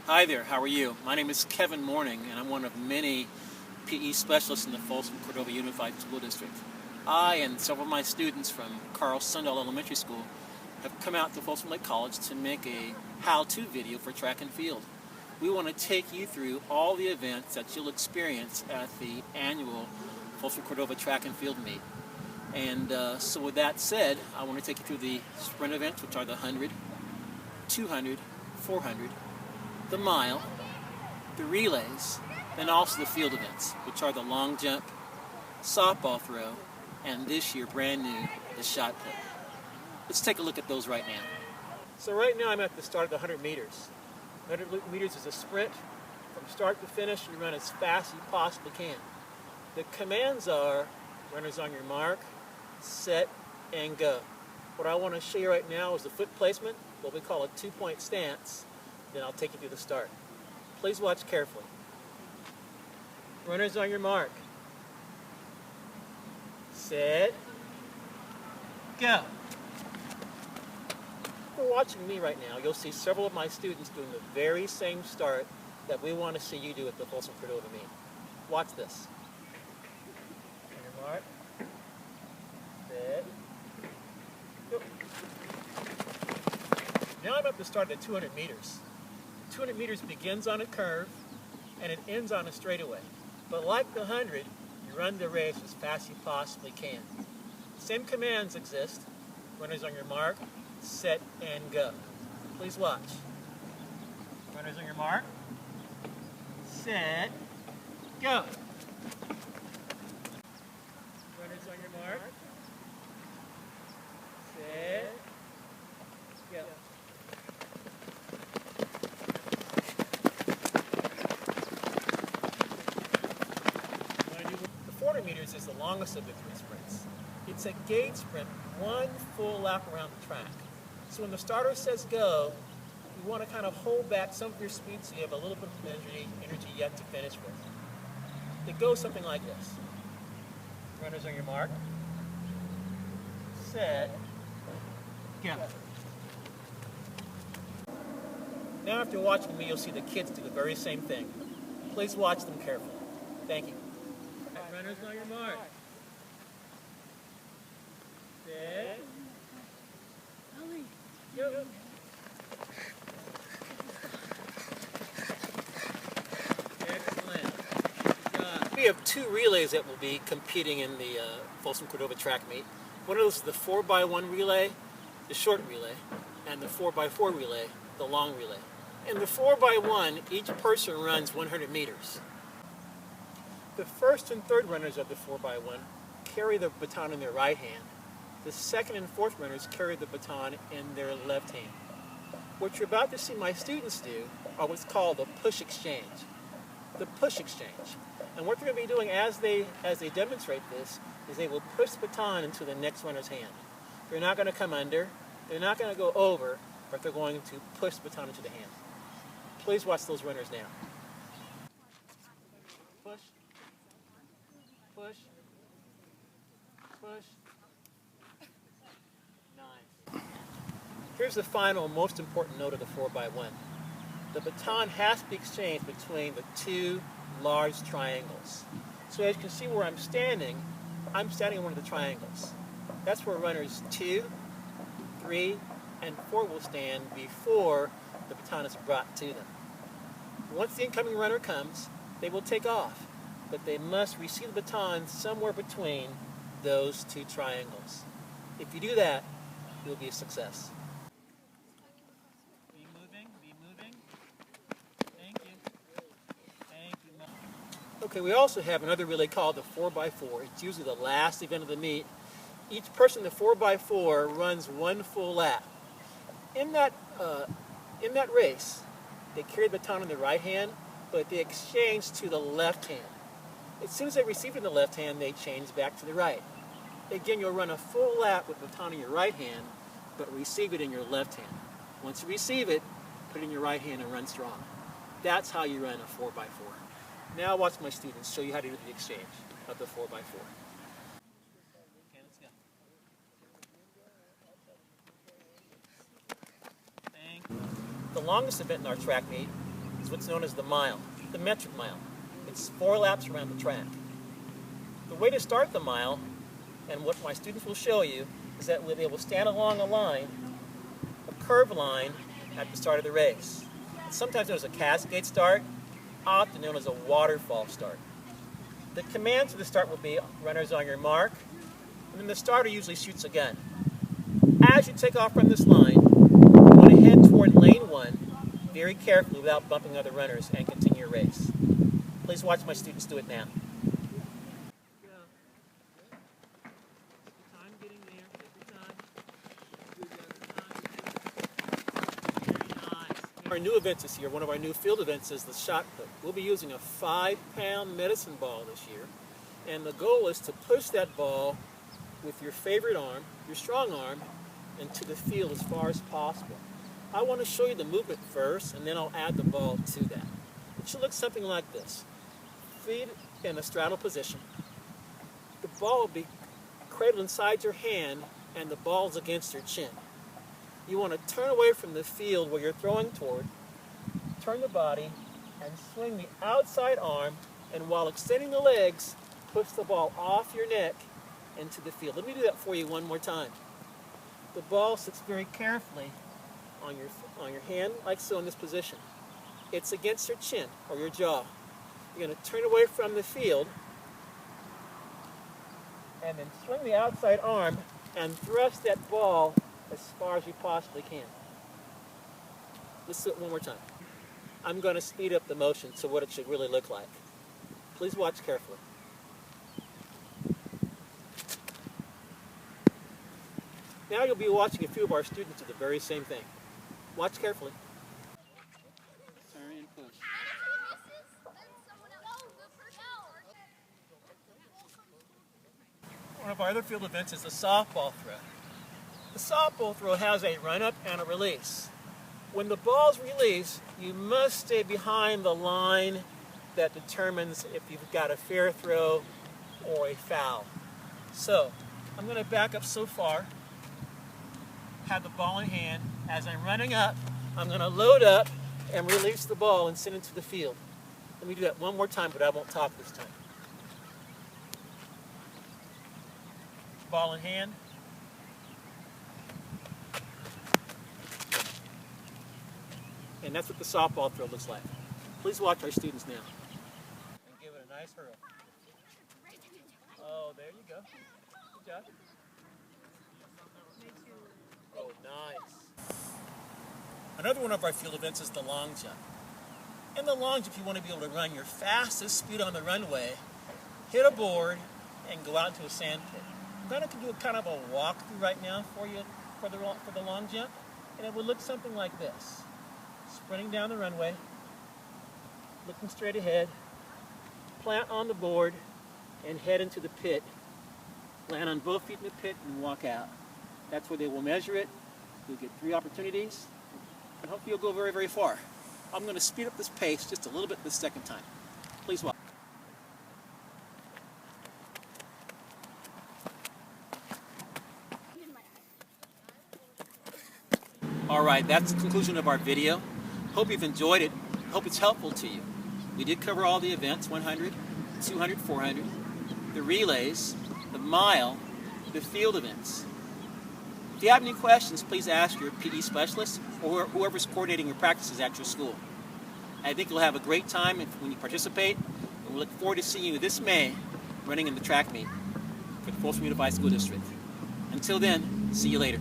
Hi there, how are you? My name is Kevin Morning, and I'm one of many PE specialists in the Folsom Unified School District. I and several of my students from Carl Sundahl Elementary School have come out to Folsom Lake College to make a how-to video for track and field. We want to take you through all the events that you'll experience at the annual Folsom Cordova Track and Field Meet. And so with that said, I want to take you through the sprint events, which are the 100, 200, 400, the mile, the relays, and also the field events, which are the long jump, softball throw, and this year brand new, the shot put. Let's take a look at those right now. So right now I'm at the start of the 100 meters. 100 meters is a sprint. From start to finish, you run as fast as you possibly can. The commands are runners on your mark, set, and go. What I want to show you right now is the foot placement, what we call a two-point stance. Then I'll take you through the start. Please watch carefully. Runners on your mark. Set. Go. If you're watching me right now, you'll see several of my students doing the very same start that we want to see you do at the Folsom Cordova meet. Watch this. On your mark. Set. Go. Now I'm at the start of the 200 meters. 200 meters begins on a curve and it ends on a straightaway. But like the 100, you run the race as fast as you possibly can. Same commands exist. Runners on your mark, set, and go. Please watch. Runners on your mark, set, go. Runners on your mark, set, go. The 400 meters is the longest of the three sprints. It's a gauge sprint, one full lap around the track. So when the starter says go, you want to kind of hold back some of your speed so you have a little bit of energy yet to finish with. It goes something like this. Runners on your mark, set, go. Now after watching me, you'll see the kids do the very same thing. Please watch them carefully. Thank you. Runners on your mark. Set. Go. Excellent. Good job. We have two relays that will be competing in the Folsom Cordova track meet. One of those is the 4x1 relay, the short relay, and the 4x4 relay, the long relay. In the 4x1, each person runs 100 meters. The first and third runners of the 4x1 carry the baton in their right hand. The second and fourth runners carry the baton in their left hand. What you're about to see my students do are what's called the push exchange. The push exchange. And what they're going to be doing as they demonstrate this is they will push the baton into the next runner's hand. They're not going to come under, they're not going to go over, but they're going to push the baton into the hand. Please watch those runners now. Push. Push. Push. Nice. Here's the final, most important note of the 4x1. The baton has to be exchanged between the two large triangles. So as you can see where I'm standing in one of the triangles. That's where runners 2, 3, and 4 will stand before the baton is brought to them. Once the incoming runner comes, they will take off, but they must receive the baton somewhere between those two triangles. If you do that, you'll be a success. Be moving, be moving. Thank you. Thank you. Okay, we also have another relay called the 4x4. It's usually the last event of the meet. Each person in the 4x4 runs one full lap. In that race, they carry the baton in the right hand, but they exchange to the left hand. As soon as they receive it in the left hand, they change back to the right. Again, you'll run a full lap with the baton in your right hand, but receive it in your left hand. Once you receive it, put it in your right hand and run strong. That's how you run a 4x4. Now watch my students show you how to do the exchange of the 4x4. Okay, let's go. Thank you. The longest event in our track meet is what's known as the mile, the metric mile. It's 4 laps around the track. The way to start the mile, and what my students will show you, is that they will stand along a line, a curved line, at the start of the race. It's sometimes known as a cascade start, often known as a waterfall start. The command to the start will be, runners on your mark, and then the starter usually shoots a gun. As you take off from this line, you want to head toward lane 1 very carefully without bumping other runners and continue your race. Please watch my students do it now. Our new events this year, one of our new field events is the shot put. We'll be using a 5-pound medicine ball this year, and the goal is to push that ball with your favorite arm, your strong arm, into the field as far as possible. I want to show you the movement first, and then I'll add the ball to that. It should look something like this. Feet in a straddle position. The ball will be cradled inside your hand, and the ball's against your chin. You want to turn away from the field where you're throwing toward, turn the body, and swing the outside arm, and while extending the legs, push the ball off your neck into the field. Let me do that for you one more time. The ball sits very carefully on your hand, like so in this position. It's against your chin or your jaw. You're going to turn away from the field, and then swing the outside arm and thrust that ball as far as you possibly can. Let's do it one more time. I'm going to speed up the motion to what it should really look like. Please watch carefully. Now you'll be watching a few of our students do the very same thing. Watch carefully. Turn and push. One of our other field events is the softball throw. The softball throw has a run-up and a release. When the ball's released, you must stay behind the line that determines if you've got a fair throw or a foul. So, I'm going to back up so far, have the ball in hand. As I'm running up, I'm going to load up and release the ball and send it to the field. Let me do that one more time, but I won't talk this time. Ball in hand. And that's what the softball throw looks like. Please watch our students now. And give it a nice hurl. Oh, there you go. Good job. Oh, nice. Another one of our field events is the long jump. In the long jump, you want to be able to run your fastest speed on the runway, hit a board, and go out into a sand pit. I'm going to do a kind of a walkthrough right now for you for the long jump, and it would look something like this. Sprinting down the runway, looking straight ahead, plant on the board, and head into the pit. Land on both feet in the pit and walk out. That's where they will measure it. You'll get 3 opportunities, and hopefully you'll go very, very far. I'm going to speed up this pace just a little bit this second time. Please watch. All right, that's the conclusion of our video. Hope you've enjoyed it. Hope it's helpful to you. We did cover all the events, 100, 200, 400, the relays, the mile, the field events. If you have any questions, please ask your PE specialist or whoever's coordinating your practices at your school. I think you'll have a great time when you participate, and we look forward to seeing you this May running in the track meet for the Folsom Unified School District. Until then, see you later.